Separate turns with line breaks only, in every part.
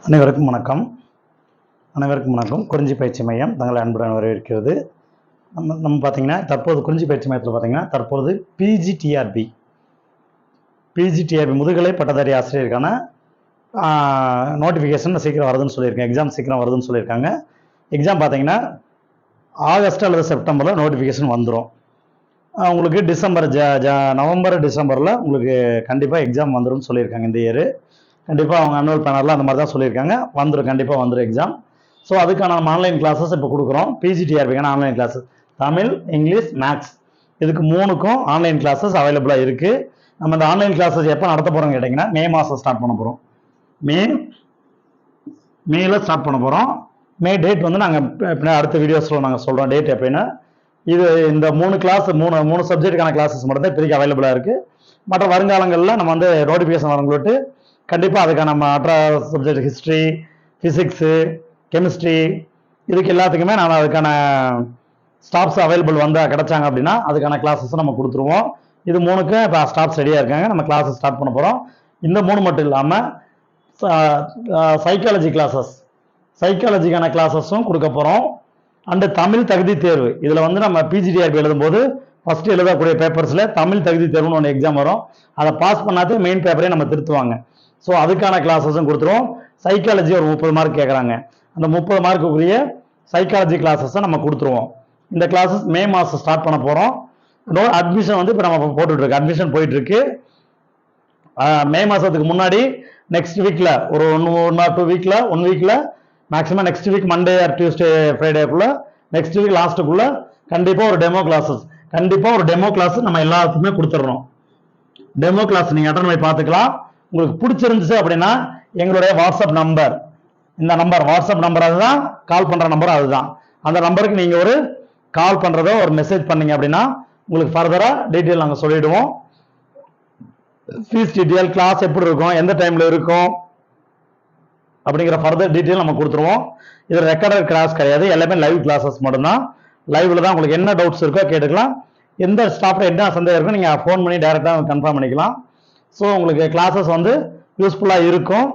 அனைவருக்கும் வணக்கம். குறிஞ்சி பயிற்சி மையம் தங்களை அன்புடன் வரவேற்கிறது. நம்ம பார்த்தீங்கன்னா தற்போது குறிஞ்சி பயிற்சி மையத்தில் பார்த்தீங்கன்னா தற்போது பிஜிடிஆர்பி முதுகலை பட்டதாரி ஆசிரியருக்கான நோட்டிஃபிகேஷன் சீக்கிரம் வருதுன்னு சொல்லியிருக்கேன். எக்ஸாம் சீக்கிரம் வருதுன்னு சொல்லியிருக்காங்க. எக்ஸாம் பார்த்தீங்கன்னா ஆகஸ்ட் அல்லது செப்டம்பரில் நோட்டிஃபிகேஷன் வந்துடும். உங்களுக்கு நவம்பர் டிசம்பரில் உங்களுக்கு கண்டிப்பாக எக்ஸாம் வந்துடும் சொல்லியிருக்காங்க. இந்த இயர் கண்டிப்பாக அவங்க அனுவல் பேனரில் அந்த மாதிரி தான் சொல்லியிருக்காங்க. கண்டிப்பாக வந்துடும் எக்ஸாம். ஸோ அதுக்கான நம்ம ஆன்லைன் கிளாஸஸ் இப்போ கொடுக்குறோம். பிஜிடிஆர்பிக்கான online classes Tamil, English, maths இதுக்கு 3க்கும் ஆன்லைன் கிளாஸஸ் அவைலபிளாக இருக்குது. நம்ம இந்த ஆன்லைன் கிளாஸஸ் எப்போ நடத்த போகிறோம்னு கேட்டிங்கன்னா மே மாதம் ஸ்டார்ட் பண்ண போகிறோம். மேல ஸ்டார்ட் பண்ண போகிறோம். மே டேட் வந்து நாங்கள் அடுத்த வீடியோஸில் நாங்கள் சொல்கிறோம் டேட் எப்படின்னா. இந்த 3 கிளாஸ் 3 சப்ஜெக்ட்டுக்கான கிளாஸஸ் மட்டும் தான் இப்போதைக்கு அவைலபிளாக இருக்குது. மற்ற வருங்காலங்களில் நம்ம வந்து நோட்டிஃபிகேஷன் வரவங்களுக்கு கண்டிப்பாக அதுக்கான மற்ற சப்ஜெக்ட் ஹிஸ்ட்ரி, ஃபிசிக்ஸு, கெமிஸ்ட்ரி இதுக்கு எல்லாத்துக்குமே நான் அதுக்கான ஸ்டாஃப்ஸ் அவைலபிள் கிடைச்சாங்க அப்படின்னா அதுக்கான கிளாஸஸ் நம்ம கொடுத்துருவோம். இது 3க்கும் இப்போ ஸ்டாஃப்ஸ் ரெடியாக இருக்காங்க. நம்ம கிளாஸஸ் ஸ்டார்ட் பண்ண போகிறோம். இந்த 3 மட்டும் இல்லாமல் சைக்காலஜிக்கான கிளாஸஸும் கொடுக்க போகிறோம். அண்டு தமிழ் தகுதி தேர்வு இதில் வந்து நம்ம பிஜிடிஆர்பி எழுதும்போது ஃபஸ்ட்டு எழுதக்கூடிய பேப்பர்ஸில் தமிழ் தகுதி தேர்வுன்னு ஒன்று எக்ஸாம் வரும். அதை பாஸ் பண்ணாதே மெயின் பேப்பரே நம்ம திருத்துவாங்க. ஸோ அதுக்கான கிளாஸஸும் கொடுத்துருவோம். சைக்காலஜி ஒரு 30 மார்க் கேட்குறாங்க. அந்த 30 மார்க்குரிய சைக்காலஜி கிளாஸஸை நம்ம கொடுத்துருவோம். இந்த கிளாஸஸ் மே மாதம் ஸ்டார்ட் பண்ண போகிறோம். அட்மிஷன் வந்து இப்போ நம்ம போட்டுட்ருக்கு, அட்மிஷன் போயிட்டுருக்கு. மே மாதத்துக்கு முன்னாடி நெக்ஸ்ட் வீக்கில் ஒரு 1 வீக்கில் maximum next week Monday or Tuesday ஃப்ரைடேக்குள்ளே நெக்ஸ்ட் வீக் லாஸ்ட்டுக்குள்ளே கண்டிப்பாக ஒரு டெமோ கிளாஸ் நம்ம எல்லாத்துக்குமே கொடுத்துட்றோம். டெமோ கிளாஸ் நீங்கள் அட்டன் பண்ணி பார்த்துக்கலாம். உங்களுக்கு பிடிச்சிருந்துச்சு அப்படின்னா எங்களுடைய வாட்ஸ்அப் நம்பர், இந்த வாட்ஸ்அப் நம்பர் அதுதான், கால் பண்ணுற நம்பர் அதுதான். அந்த நம்பருக்கு நீங்கள் ஒரு கால் பண்ணுறதோ ஒரு மெசேஜ் பண்ணீங்க அப்படின்னா உங்களுக்கு ஃபர்தராக டீட்டெயில் நாங்கள் சொல்லிவிடுவோம். ஃபீஸ் டீட்டெயில், கிளாஸ் எப்படி இருக்கும், எந்த டைமில் இருக்கும் அப்படிங்கிற ஃபர்தர் டீட்டெயில் நம்ம கொடுத்துருவோம். இது ரெக்கார்டட் கிளாஸ் கிடையாது, எல்லாமே லைவ் கிளாஸஸ் மட்டும்தான். லைவில் தான் உங்களுக்கு என்ன டவுட்ஸ் இருக்கோ கேட்டுக்கலாம். எந்த ஸ்டாஃப்ல என்ன சந்தேகம் இருக்கோ நீங்கள் ஃபோன் பண்ணி டைரெக்டாக கன்ஃபார்ம் பண்ணிக்கலாம். ஸோ உங்களுக்கு கிளாஸஸ் வந்து யூஸ்ஃபுல்லாக இருக்கும்.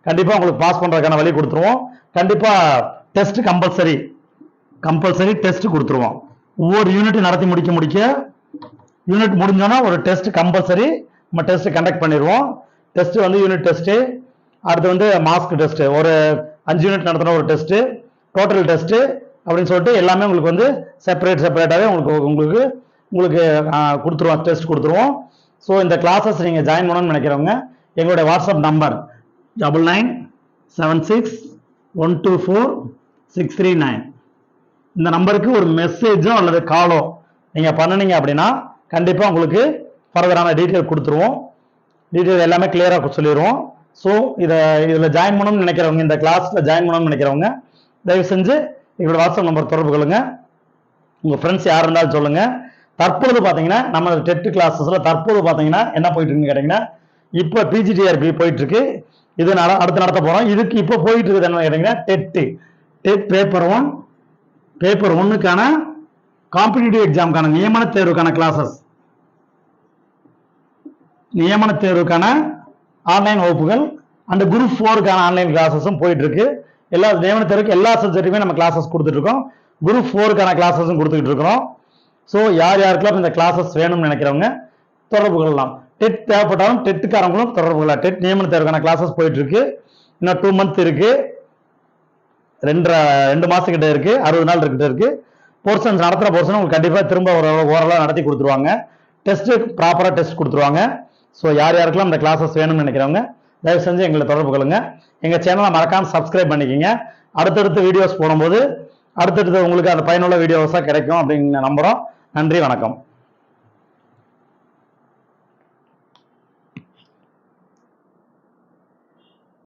கண்டிப்பாக உங்களுக்கு பாஸ் பண்ணுறதுக்கான வழி கொடுத்துருவோம். கண்டிப்பாக டெஸ்ட் கம்பல்சரி டெஸ்ட் கொடுத்துருவோம். ஒவ்வொரு யூனிட் நடத்தி முடிக்க யூனிட் முடிஞ்சோன்னா ஒரு டெஸ்ட் கம்பல்சரி நம்ம டெஸ்ட் கண்டக்ட் பண்ணிடுவோம். டெஸ்ட் வந்து யூனிட் டெஸ்ட்டு, அடுத்து வந்து மாஸ்க் டெஸ்ட்டு, ஒரு 5 யூனிட் நடத்தின ஒரு டெஸ்ட்டு, டோட்டல் டெஸ்ட்டு அப்படின்னு சொல்லிட்டு எல்லாமே உங்களுக்கு வந்து செப்பரேட்டாகவே உங்களுக்கு கொடுத்துருவோம், டெஸ்ட் கொடுத்துருவோம். ஸோ இந்த கிளாஸஸ் நீங்கள் ஜாயின் பண்ணணும்னு நினைக்கிறவங்க எங்களுடைய வாட்ஸ்அப் நம்பர் 9976124639 இந்த நம்பருக்கு ஒரு மெசேஜோ அல்லது காலோ நீங்கள் பண்ணினீங்க அப்படின்னா கண்டிப்பாக உங்களுக்கு ஃபர்தரான டீட்டெயில் கொடுத்துருவோம். டீட்டெயில் எல்லாமே கிளியராக சொல்லிடுவோம். ஸோ இதில் ஜாயின் பண்ணணும்னு நினைக்கிறவங்க, இந்த கிளாஸில் ஜாயின் பண்ணணும்னு நினைக்கிறவங்க தயவு செஞ்சு எங்களோட வாட்ஸ்அப் நம்பர் தொடர்பு கொள்ளுங்க. உங்கள் ஃப்ரெண்ட்ஸ் யார் இருந்தாலும் சொல்லுங்கள். தற்போது பார்த்தீங்கன்னா நம்ம டெட் கிளாஸஸில் தற்போது பார்த்தீங்கன்னா என்ன போயிட்டு இருக்குன்னு கேட்டிங்கன்னா இப்போ பிஜிடிஆர்பி போயிட்டு இருக்கு. இதனால அடுத்து நடத்த போகிறோம். இதுக்கு இப்போ போயிட்டு இருக்குது என்ன கேட்டிங்கன்னா டெட் பேப்பர் 1க்கான காம்படிட்டிவ் எக்ஸாமுக்கான நியமன தேர்வுக்கான ஆன்லைன் வகுப்புகள் அண்ட் குரூப் 4க்கான ஆன்லைன் கிளாஸஸும் போயிட்டு இருக்கு. எல்லா நியமன தேர்வுக்கு எல்லா சப்ஜெக்ட்டுமே நம்ம கிளாஸஸ் கொடுத்துட்டு இருக்கோம். குரூப் 4க்கான கிளாஸஸும் கொடுத்துக்கிட்டு இருக்கிறோம். ஸோ யாருக்கெல்லாம் இந்த கிளாஸஸ் வேணும்னு நினைக்கிறவங்க தொடர்பு கொள்ளலாம். டெட் தேவைப்பட்டாலும் டெட்டுக்காரங்களும் தொடர்பு கொள்ளலாம். டெட் நியமன தேர்வுக்கான கிளாஸஸ் போயிட்டு இருக்கு. இன்னும் 2 மந்த் இருக்கு, 2 மாசத்துக்கிட்ட இருக்கு, 60 நாள் கிட்ட இருக்கு. போர்ஷன்ஸ் நடத்துகிற போர்ஷன் உங்களுக்கு கண்டிப்பாக திரும்ப ஓரளவு நடத்தி கொடுத்துருவாங்க. டெஸ்ட்டு ப்ராப்பராக டெஸ்ட் கொடுத்துருவாங்க. ஸோ யாருக்கெல்லாம் இந்த கிளாஸஸ் வேணும்னு நினைக்கிறவங்க தயவு செஞ்சு எங்களை தொடர்பு கொள்ளுங்க. எங்கள் சேனலை மறக்காமல் சப்ஸ்கிரைப் பண்ணிக்கிங்க. அடுத்தடுத்து வீடியோஸ் போடும்போது அடுத்தடுத்து உங்களுக்கு அந்த பயனுள்ள வீடியோஸாக கிடைக்கும் அப்படின்னு நம்புகிறோம். நன்றி, வணக்கம்.